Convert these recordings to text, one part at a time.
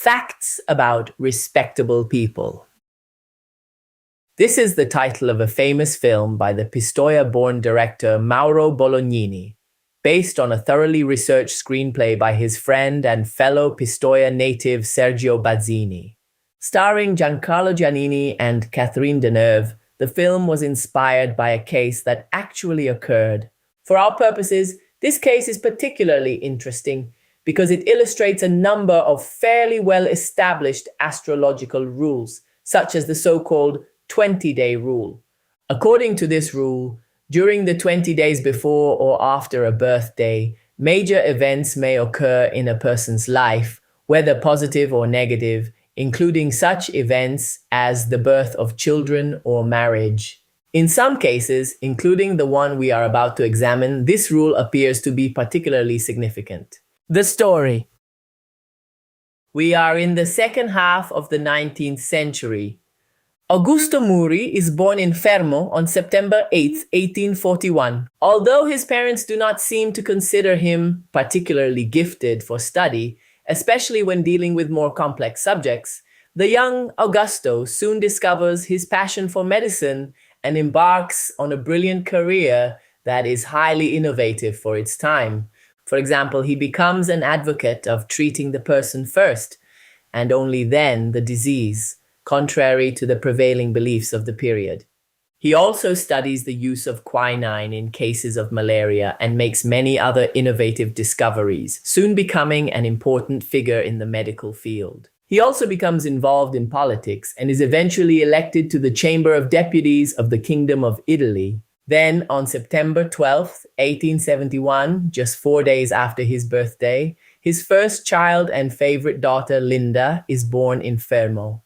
Facts about respectable people. This is the title of a famous film by the Pistoia-born director Mauro Bolognini, based on a thoroughly researched screenplay by his friend and fellow Pistoia native Sergio Bazzini. Starring Giancarlo Giannini and Catherine Deneuve, the film was inspired by a case that actually occurred. For our purposes, this case is particularly interesting because it illustrates a number of fairly well-established astrological rules, such as the so-called 20-day rule. According to this rule, during the 20 days before or after a birthday, major events may occur in a person's life, whether positive or negative, including such events as the birth of children or marriage. In some cases, including the one we are about to examine, this rule appears to be particularly significant. The story. We are in the second half of the 19th century. Augusto Muri is born in Fermo on September 8, 1841. Although his parents do not seem to consider him particularly gifted for study, especially when dealing with more complex subjects, the young Augusto soon discovers his passion for medicine and embarks on a brilliant career that is highly innovative for its time. For example, he becomes an advocate of treating the person first, and only then the disease, contrary to the prevailing beliefs of the period. He also studies the use of quinine in cases of malaria and makes many other innovative discoveries, soon becoming an important figure in the medical field. He also becomes involved in politics and is eventually elected to the Chamber of Deputies of the Kingdom of Italy. Then, on September 12, 1871, just 4 days after his birthday, his first child and favorite daughter, Linda, is born in Fermo.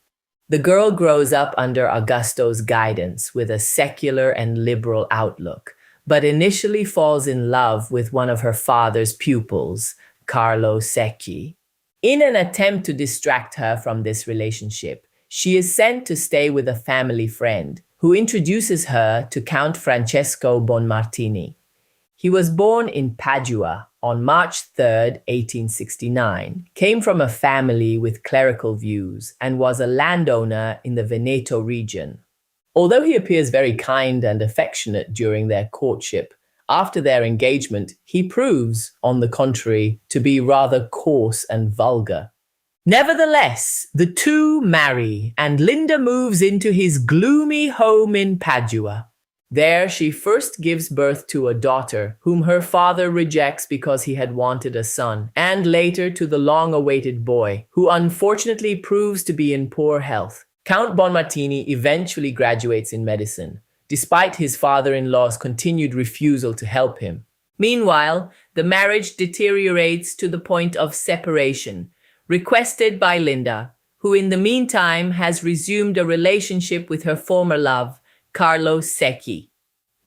The girl grows up under Augusto's guidance with a secular and liberal outlook, but initially falls in love with one of her father's pupils, Carlo Secchi. In an attempt to distract her from this relationship, she is sent to stay with a family friend, who introduces her to Count Francesco Bonmartini. He was born in Padua on March 3, 1869, came from a family with clerical views, and was a landowner in the Veneto region. Although he appears very kind and affectionate during their courtship, after their engagement, he proves, on the contrary, to be rather coarse and vulgar. Nevertheless, the two marry, and Linda moves into his gloomy home in Padua. There she first gives birth to a daughter, whom her father rejects because he had wanted a son, and later to the long-awaited boy, who unfortunately proves to be in poor health. Count Bonmartini eventually graduates in medicine, despite his father-in-law's continued refusal to help him. Meanwhile, the marriage deteriorates to the point of separation, requested by Linda, who in the meantime has resumed a relationship with her former love, Carlo Secchi.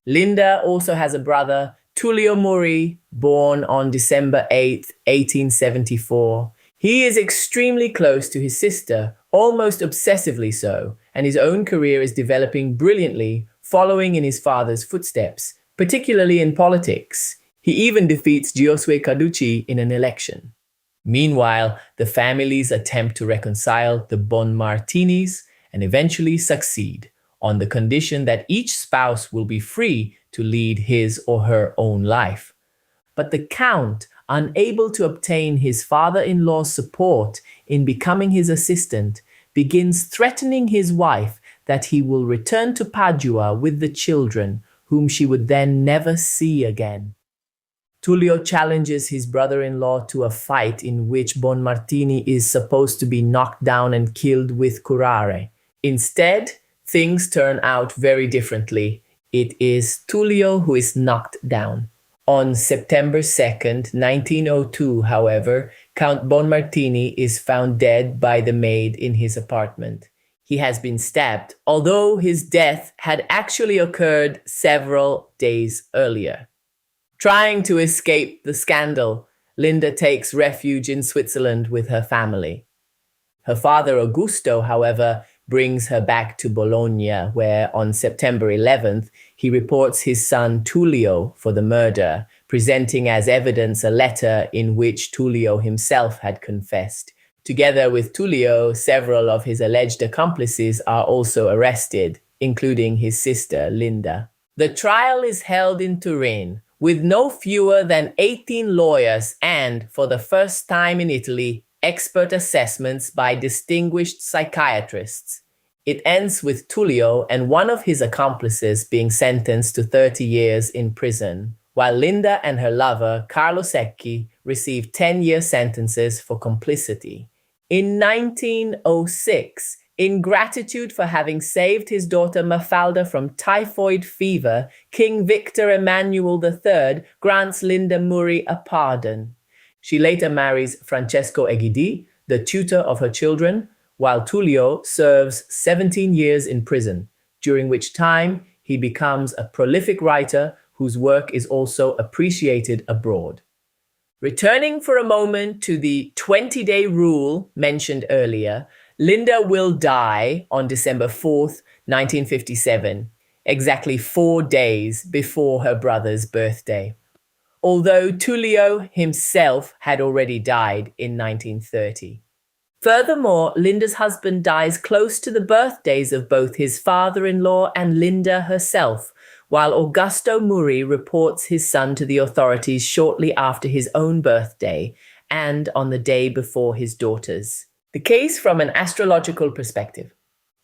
Linda also has a brother, Tullio Muri, born on December 8, 1874. He is extremely close to his sister, almost obsessively so, and his own career is developing brilliantly, following in his father's footsteps, particularly in politics. He even defeats Giosuè Carducci in an election. Meanwhile, the families attempt to reconcile the Bonmartinis and eventually succeed, on the condition that each spouse will be free to lead his or her own life. But the Count, unable to obtain his father-in-law's support in becoming his assistant, begins threatening his wife that he will return to Padua with the children, whom she would then never see again. Tullio challenges his brother-in-law to a fight in which Bonmartini is supposed to be knocked down and killed with curare. Instead, things turn out very differently. It is Tullio who is knocked down. On September 2nd, 1902, however, Count Bonmartini is found dead by the maid in his apartment. He has been stabbed, although his death had actually occurred several days earlier. Trying to escape the scandal, Linda takes refuge in Switzerland with her family. Her father, Augusto, however, brings her back to Bologna, where on September 11th, he reports his son Tullio for the murder, presenting as evidence a letter in which Tullio himself had confessed Together with Tullio, several of his alleged accomplices are also arrested, including his sister, Linda. The trial is held in Turin, with no fewer than 18 lawyers and, for the first time in Italy, expert assessments by distinguished psychiatrists. It ends with Tullio and one of his accomplices being sentenced to 30 years in prison, while Linda and her lover, Carlo Secchi, received 10-year sentences for complicity. In 1906, in gratitude for having saved his daughter Mafalda from typhoid fever, King Victor Emmanuel III grants Linda Murray a pardon. She later marries Francesco Egidi, the tutor of her children, while Tullio serves 17 years in prison, during which time he becomes a prolific writer whose work is also appreciated abroad. Returning for a moment to the 20-day rule mentioned earlier, Linda will die on December 4th, 1957, exactly 4 days before her brother's birthday, although Tullio himself had already died in 1930. Furthermore, Linda's husband dies close to the birthdays of both his father-in-law and Linda herself, while Augusto Murray reports his son to the authorities shortly after his own birthday and on the day before his daughter's. The case from an astrological perspective.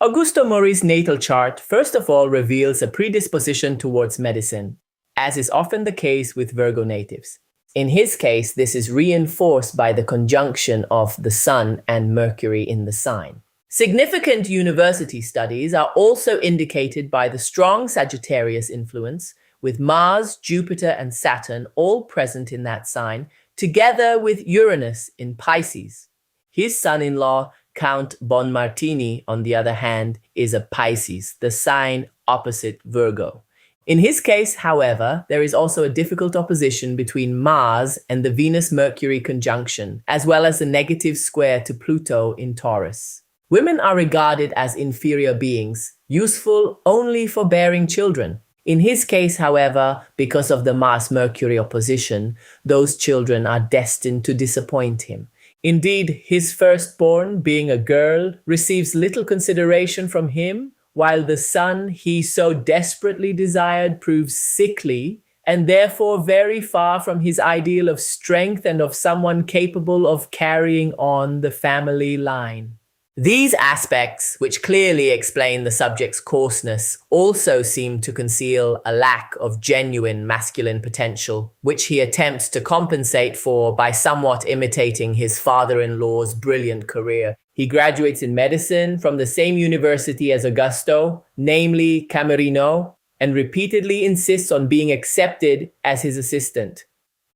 Augusto Murray's natal chart first of all reveals a predisposition towards medicine, as is often the case with Virgo natives. In his case, this is reinforced by the conjunction of the Sun and Mercury in the sign. Significant university studies are also indicated by the strong Sagittarius influence, with Mars, Jupiter, and Saturn all present in that sign, together with Uranus in Pisces. His son-in-law, Count Bonmartini, on the other hand, is a Pisces, the sign opposite Virgo. In his case, however, there is also a difficult opposition between Mars and the Venus-Mercury conjunction, as well as a negative square to Pluto in Taurus. Women are regarded as inferior beings, useful only for bearing children. In his case, however, because of the Mars-Mercury opposition, those children are destined to disappoint him. Indeed, his firstborn, being a girl, receives little consideration from him, while the son he so desperately desired proves sickly and therefore very far from his ideal of strength and of someone capable of carrying on the family line. These aspects, which clearly explain the subject's coarseness, also seem to conceal a lack of genuine masculine potential, which he attempts to compensate for by somewhat imitating his father-in-law's brilliant career. He graduates in medicine from the same university as Augusto, namely Camerino, and repeatedly insists on being accepted as his assistant.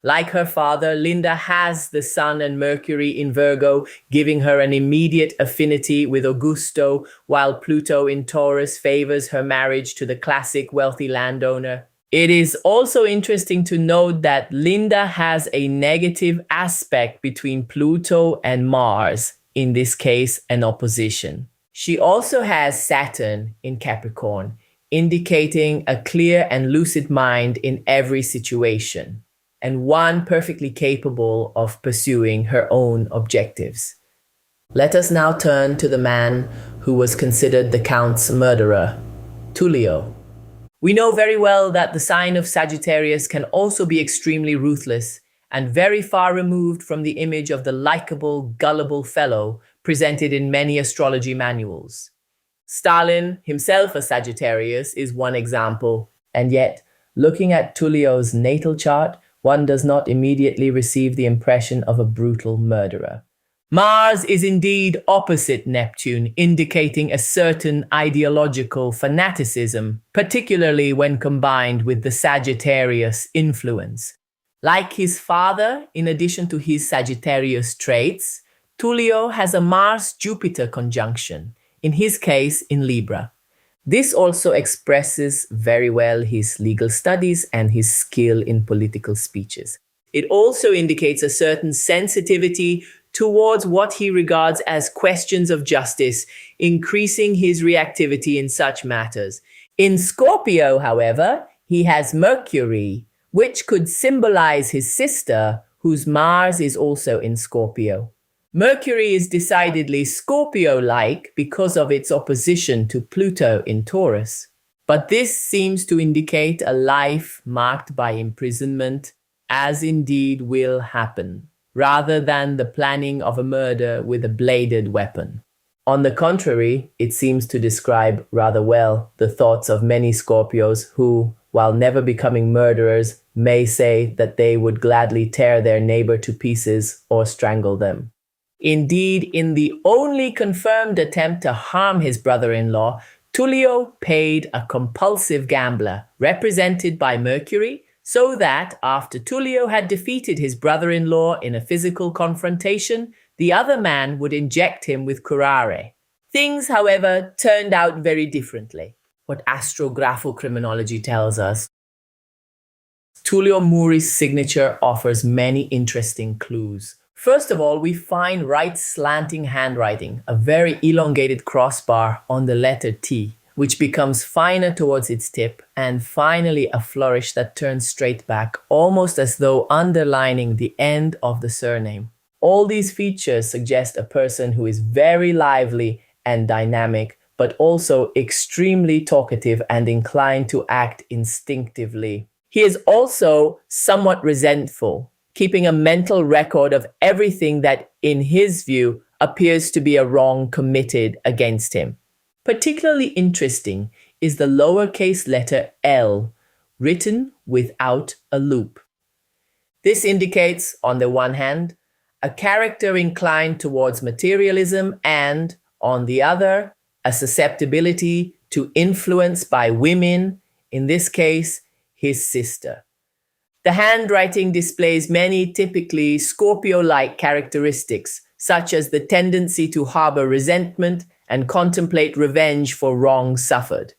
Like her father, Linda has the Sun and Mercury in Virgo, giving her an immediate affinity with Augusto, while Pluto in Taurus favors her marriage to the classic wealthy landowner. It is also interesting to note that Linda has a negative aspect between Pluto and Mars, in this case, an opposition. She also has Saturn in Capricorn, indicating a clear and lucid mind in every situation, and one perfectly capable of pursuing her own objectives. Let us now turn to the man who was considered the Count's murderer, Tullio. We know very well that the sign of Sagittarius can also be extremely ruthless and very far removed from the image of the likable, gullible fellow presented in many astrology manuals. Stalin, himself a Sagittarius, is one example, and yet, looking at Tullio's natal chart, one does not immediately receive the impression of a brutal murderer. Mars is indeed opposite Neptune, indicating a certain ideological fanaticism, particularly when combined with the Sagittarius influence. Like his father, in addition to his Sagittarius traits, Tullio has a Mars-Jupiter conjunction, in his case in Libra. This also expresses very well his legal studies and his skill in political speeches. It also indicates a certain sensitivity towards what he regards as questions of justice, increasing his reactivity in such matters. In Scorpio, however, he has Mercury, which could symbolize his sister, whose Mars is also in Scorpio. Mercury is decidedly Scorpio-like because of its opposition to Pluto in Taurus. But this seems to indicate a life marked by imprisonment, as indeed will happen, rather than the planning of a murder with a bladed weapon. On the contrary, it seems to describe rather well the thoughts of many Scorpios who, while never becoming murderers, may say that they would gladly tear their neighbor to pieces or strangle them. Indeed, in the only confirmed attempt to harm his brother-in-law, Tullio paid a compulsive gambler, represented by Mercury, so that, after Tullio had defeated his brother-in-law in a physical confrontation, the other man would inject him with curare. Things, however, turned out very differently. What astrographical criminology tells us, Tullio Muri's signature offers many interesting clues. First of all, we find right slanting handwriting, a very elongated crossbar on the letter T, which becomes finer towards its tip, and finally a flourish that turns straight back, almost as though underlining the end of the surname. All these features suggest a person who is very lively and dynamic, but also extremely talkative and inclined to act instinctively. He is also somewhat resentful, keeping a mental record of everything that, in his view, appears to be a wrong committed against him. Particularly interesting is the lowercase letter L, written without a loop. This indicates, on the one hand, a character inclined towards materialism and, on the other, a susceptibility to influence by women, in this case, his sister. The handwriting displays many typically Scorpio-like characteristics, such as the tendency to harbor resentment and contemplate revenge for wrongs suffered.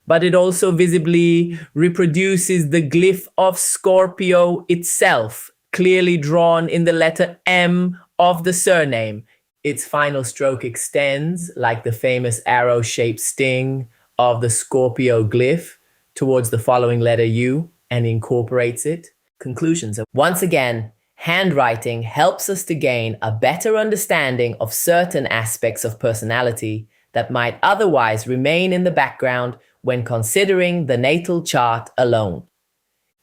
But it also visibly reproduces the glyph of Scorpio itself, clearly drawn in the letter M of the surname. Its final stroke extends, like the famous arrow-shaped sting of the Scorpio glyph, towards the following letter U and incorporates it. Conclusions. Once again, handwriting helps us to gain a better understanding of certain aspects of personality that might otherwise remain in the background when considering the natal chart alone.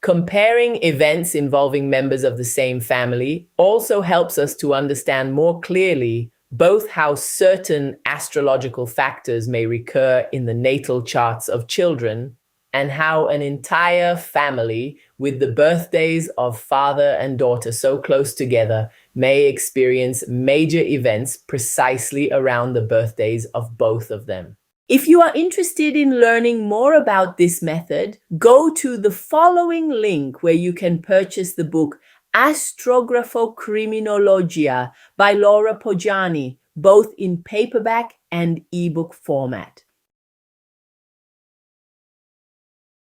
Comparing events involving members of the same family also helps us to understand more clearly both how certain astrological factors may recur in the natal charts of children and how an entire family with the birthdays of father and daughter so close together may experience major events precisely around the birthdays of both of them. If you are interested in learning more about this method, go to the following link where you can purchase the book Astrographo Criminologia by Laura Poggiani, both in paperback and ebook format.